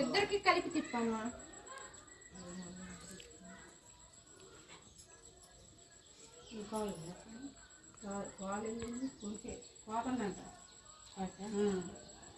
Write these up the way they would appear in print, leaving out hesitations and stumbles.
ఇద్దరికి కలిపి తిప్పాను.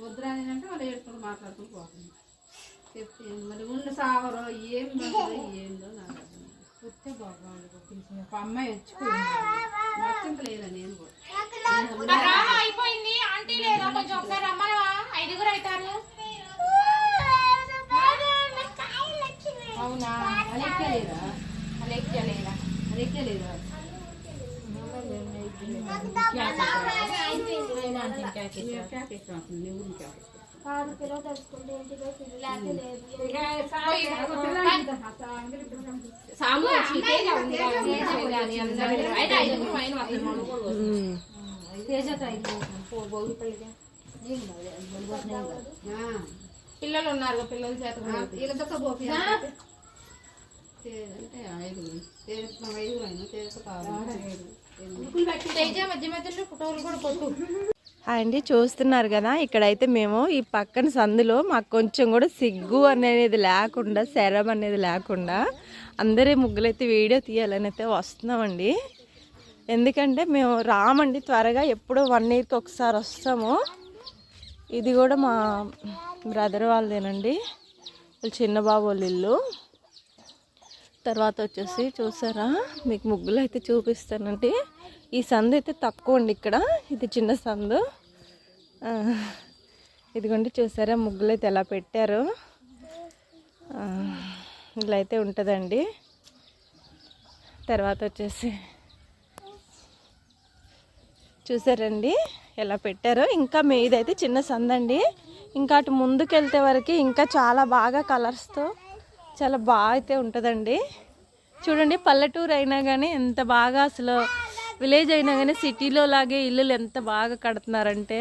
వద్దురాని అంటే వాళ్ళు ఏడుకొని మాట్లాడుకుని పోతుంది. చెప్తే మరి ఉండి సావరో ఏం ఏందో నాకు వస్తే బాగుంది. ఒక అమ్మాయి వచ్చిపోయింది లేదా నేను కూడా అయిపోయింది. ఆంటీ లేదా కొంచెం ఒకసారి రమ్మనవా? 5గురు అవుతారు. అవునా? అలెక్కలేదా? అలెక్కలేదా? అలెక్కలేదా? పిల్లలు ఉన్నారు. పిల్లల చేత అంటే 5 తేజ మధ్య మధ్యలో ఫోటోలు కూడా కొట్టు. అండి చూస్తున్నారు కదా, ఇక్కడైతే మేము ఈ పక్కన సందులో మాకు కొంచెం కూడా సిగ్గు అనేది లేకుండా, శరం అనేది లేకుండా అందరి ముగ్గులైతే వీడియో తీయాలని అయితే వస్తున్నామండి. ఎందుకంటే మేము రామండి త్వరగా, ఎప్పుడో 1 ఇయర్కి ఒకసారి వస్తాము. ఇది కూడా మా బ్రదర్ వాళ్ళదేనండి, వాళ్ళు చిన్న బాబు వాళ్ళ ఇల్లు. తర్వాత వచ్చేసి చూసారా, మీకు ముగ్గులు అయితే చూపిస్తానండి. ఈ సందు అయితే తక్కువ అండి ఇక్కడ, ఇది చిన్న సందు. ఇదిగోండి చూసారా ముగ్గులు అయితే ఎలా పెట్టారు. ఇలా అయితే ఉంటుందండి. తర్వాత వచ్చేసి చూసారండి ఎలా పెట్టారో. ఇంకా ఇదైతే చిన్న సందండి. ఇంకా అటు ముందుకు వెళ్తే వరకు ఇంకా చాలా బాగా కలర్స్తో చాలా బాగా అయితే ఉంటుందండి. చూడండి పల్లెటూరు అయినా కానీ ఎంత బాగా, అసలు విలేజ్ అయినా కానీ సిటీలో లాగే ఇల్లులు ఎంత బాగా కడుతున్నారంటే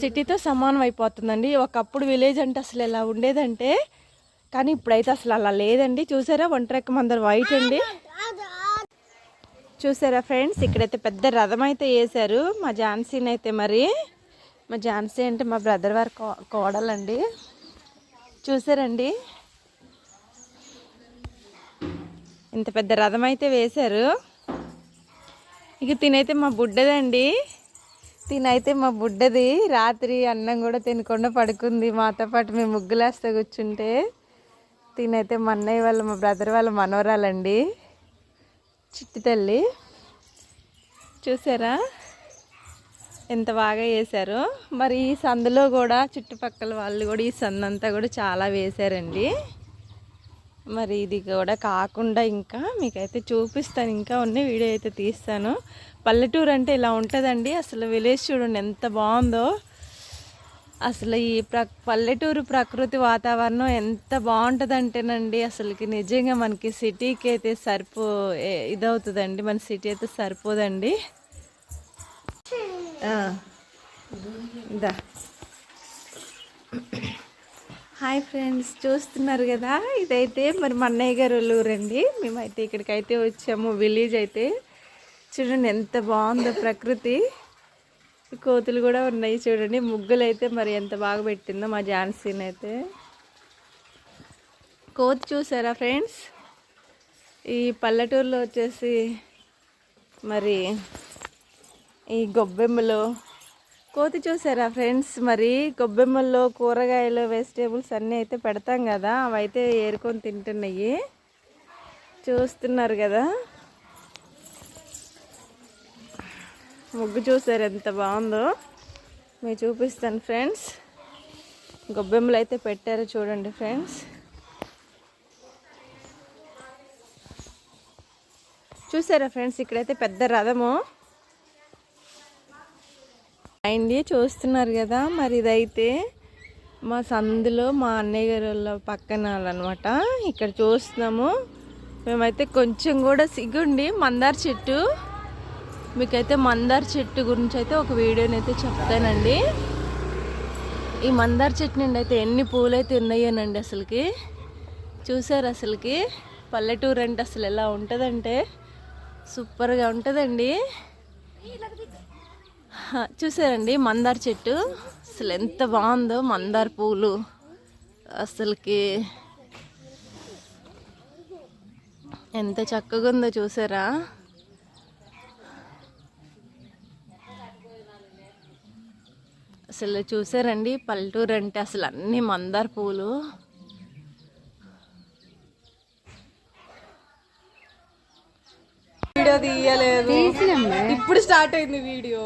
సిటీతో సమానం అయిపోతుందండి. ఒకప్పుడు విలేజ్ అంటే అసలు ఎలా ఉండేదంటే, కానీ ఇప్పుడైతే అసలు అలా లేదండి. చూసారా ఒంటరెక్క మందరు వైట్ అండి. చూసారా ఫ్రెండ్స్, ఇక్కడైతే పెద్ద రథం అయితే వేశారు. మా ఝాన్సీని అయితే, మరి మా ఝాన్సీ అంటే మా బ్రదర్ వారి కోడలండి. చూసారండి ఇంత పెద్ద రథం అయితే వేశారు. ఇక తినైతే మా బుడ్డదండి, తినైతే మా బుడ్డది. రాత్రి అన్నం కూడా తినకుండా పడుకుంది మాతో పాటు. మేము ముగ్గులేస్తే కూర్చుంటే తినైతే మా అన్నయ్య వాళ్ళ, మా బ్రదర్ వాళ్ళ మనవరాలండి, చిట్టి తల్లి. చూసారా ఎంత బాగా వేశారు. మరి ఈ సందులో కూడా చుట్టుపక్కల వాళ్ళు కూడా ఈ సందంతా కూడా చాలా వేశారండి. మరి ఇది కూడా కాకుండా ఇంకా మీకైతే చూపిస్తాను, ఇంకా ఉన్న వీడియో అయితే తీస్తాను. పల్లెటూరు అంటే ఇలా ఉంటుందండి. అసలు విలేజ్ చూడండి ఎంత బాగుందో. అసలు ఈ పల్లెటూరు ప్రకృతి వాతావరణం ఎంత బాగుంటుందంటేనండి, అసలుకి నిజంగా మనకి సిటీకి అయితే ఇదవుతుందండి. మన సిటీ అయితే సరిపోదండి. హాయ్ ఫ్రెండ్స్, చూస్తున్నారు కదా, ఇదైతే మరి మా అన్నయ్య గారు ఊరండి. మేమైతే ఇక్కడికైతే వచ్చాము. విలేజ్ అయితే చూడండి ఎంత బాగుందో ప్రకృతి. కోతులు కూడా ఉన్నాయి చూడండి. ముగ్గులు అయితే మరి ఎంత బాగా పెట్టిందో మా ఝాన్సీని అయితే. కోతి చూసారా ఫ్రెండ్స్, ఈ పల్లెటూరులో వచ్చేసి మరి ఈ గొబ్బెమ్మలు, కోతి చూసారా ఫ్రెండ్స్, మరి గొబ్బెమ్మల్లో కూరగాయలు వెజిటేబుల్స్ అన్నీ అయితే పెడతాం కదా, అవి అయితే ఏరుకొని తింటున్నాయి. చూస్తున్నారు కదా ముగ్గు, చూసారు ఎంత బాగుందో. మీకు చూపిస్తాను ఫ్రెండ్స్. గొబ్బెమ్మలు అయితే పెట్టారు చూడండి ఫ్రెండ్స్. చూసారా ఫ్రెండ్స్, ఇక్కడైతే పెద్ద రథము అయింది. చూస్తున్నారు కదా, మరి ఇదైతే మా సందులో మా అన్నయ్య గారు వాళ్ళ పక్కన అనమాట. ఇక్కడ చూస్తున్నాము మేమైతే. కొంచెం కూడా సిగ్గుండి మందార చెట్టు, మీకైతే మందార చెట్టు గురించి అయితే ఒక వీడియోని అయితే చెప్తానండి. ఈ మందార చెట్టు నుండి అయితే ఎన్ని పూలైతే ఉన్నాయోనండి అసలుకి. చూసారు అసలుకి పల్లెటూరు అంటే అసలు ఎలా ఉంటుందంటే సూపర్గా ఉంటుందండి. చూసారండి మందార చెట్టు అసలు ఎంత బాగుందో, మందార పూలు అసలుకి ఎంత చక్కగా ఉందో చూసారా. అసలు చూసారండి పల్లెటూరు అంటే అసలు అన్ని మందార పూలు. వీడియో తీయలేదు, ఇప్పుడు స్టార్ట్ అయింది వీడియో.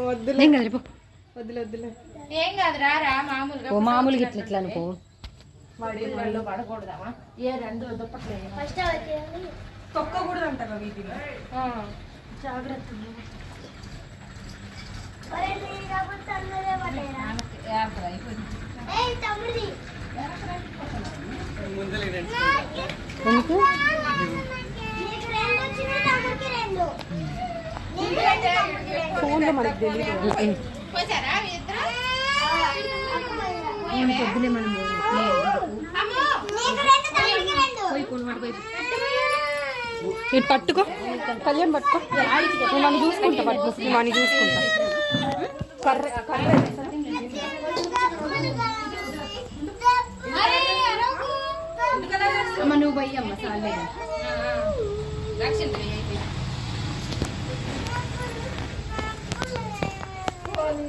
వద్దులే ఏం కాదు రా మామూలుగా మామూలుగా ఇట్లా ఇట్లా అనుకో. వాడిలో పడకూడదామా? ఏ రెండు దుప్పట్లేదు తొక్కకూడదు అంటారా వీటిని? జాగ్రత్త. ఫోన్లో మనకు తెలియదు. పొద్దులే మనం ఇటు పట్టుకో, కళ్యాణ్ పట్టుకో, నువ్వు నన్ను చూసుకుంటా, పట్టుకో నువ్వు నన్ను చూసుకుంటా. కర్ర అమ్మ నువ్వు పోయి అమ్మ సాలే.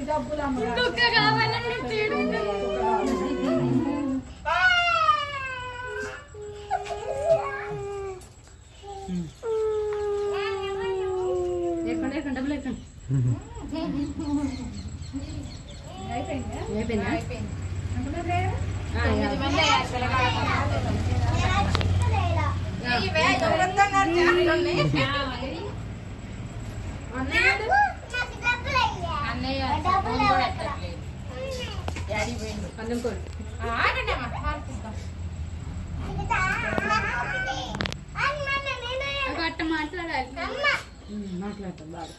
డబ్బులు అట్ట మాట్లాడాలి. మాట్లాడతాం బాగా.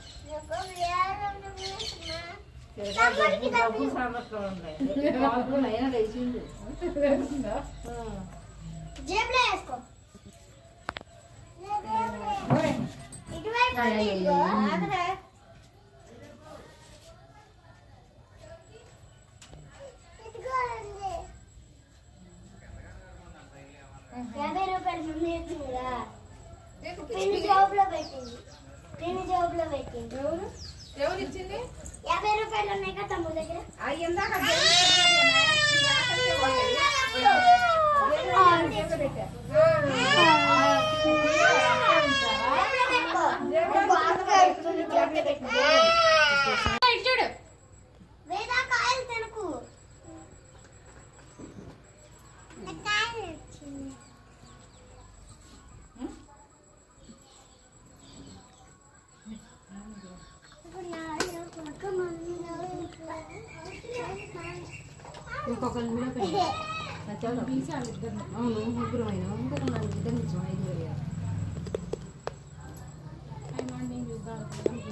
ఎవరు ఇచ్చింది? 50 రూపాయలు ఉన్నాయి కదా తమ్ముడు దగ్గర. చూడు వేదా కాయలు తినకు. ఇంకొకరు కూడా అవును ముగ్గురు అయినా ఇంకొక నన్ను ఇద్దరు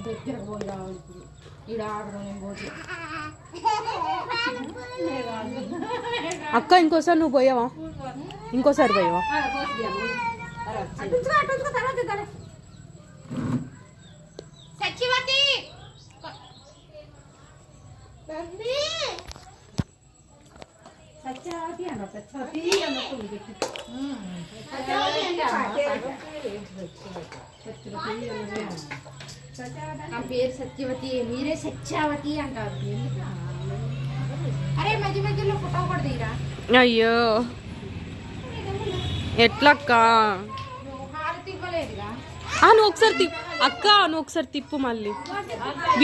దగ్గర పోయి రావాలి. ఇప్పుడు ఈడ ఆడదాం నేను పోతే. అక్క ఇంకోసారి నువ్వు పోయావా? ఇంకోసారి పోయావా? సచివతి సత్యావతి అన్న సత్యావతి అన్నప్పుడు నా పేరు సత్యవతి, మీరే సత్యావతి అంటారు. అరే మధ్య మధ్యలో ఫోటో కూడా తీరా. అయ్యో ఎట్లక్క? హారతి ఇవ్వలేదుగా. నువ్వు ఒకసారి తిప్పు అక్క, నువ్వు ఒకసారి తిప్పు మళ్ళీ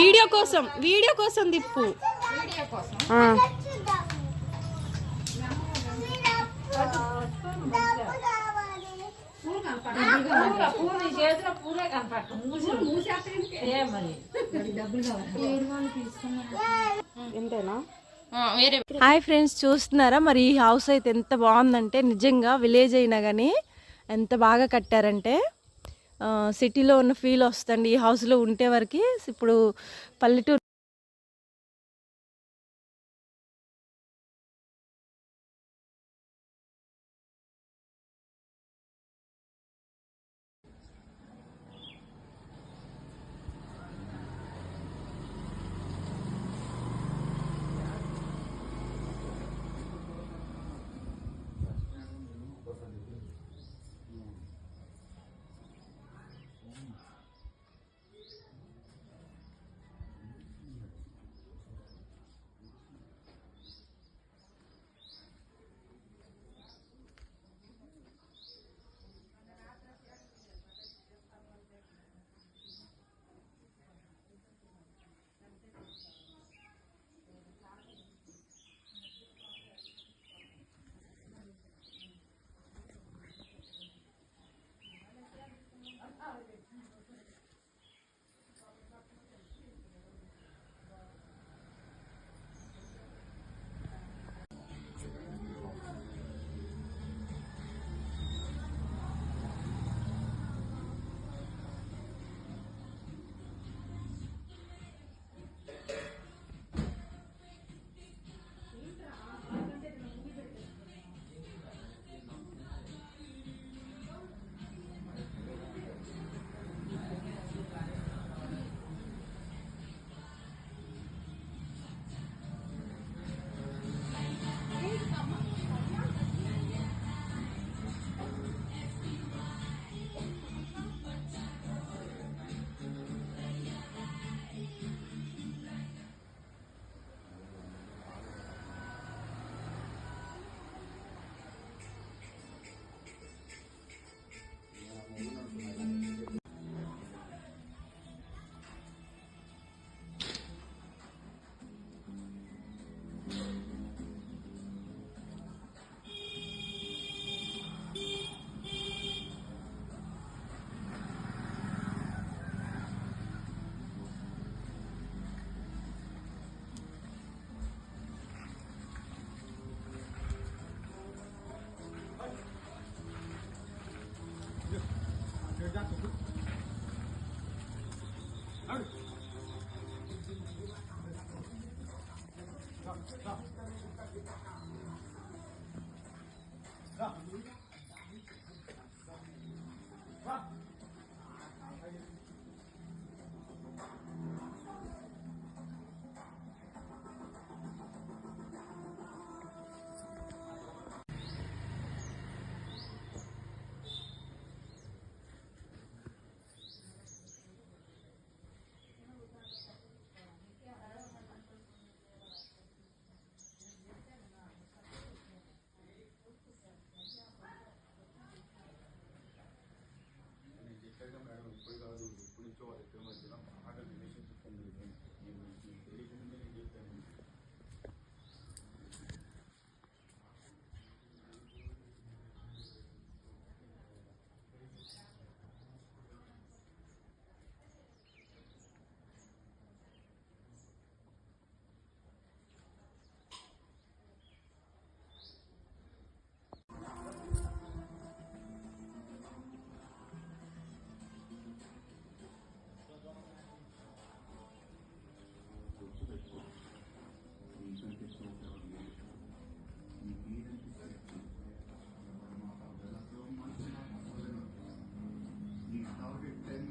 వీడియో కోసం తిప్పు. వీడియో కోసం ఎంతేనా? హాయ్ ఫ్రెండ్స్, చూస్తున్నారా మరి ఈ హౌస్ అయితే ఎంత బాగుందంటే నిజంగా విలేజ్ అయినా కానీ ఎంత బాగా కట్టారంటే సిటీలో ఉన్న ఫీల్ వస్తుంది ఈ హౌస్లో ఉంటే వరకు. ఇప్పుడు పల్లెటూరు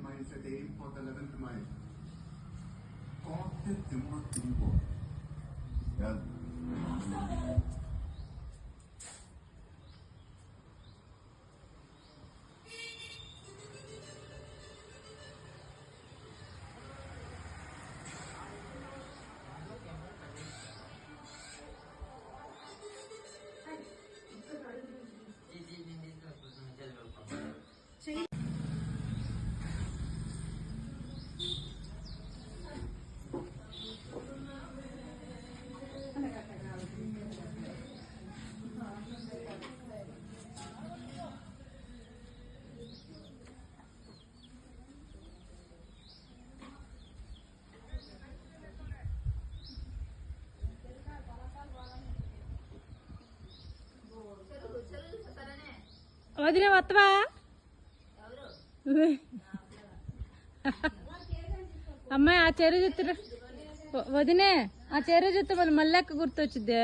miles a day for the 11th mile. Korte Timur Timur. Yeah. వదిలే వత్తవా అమ్మాయి ఆ చెరువు చూస్తున్నా వదినే ఆ చెరువు చూస్తే మళ్ళీ మల్లెక్క గుర్తొచ్చుద్దే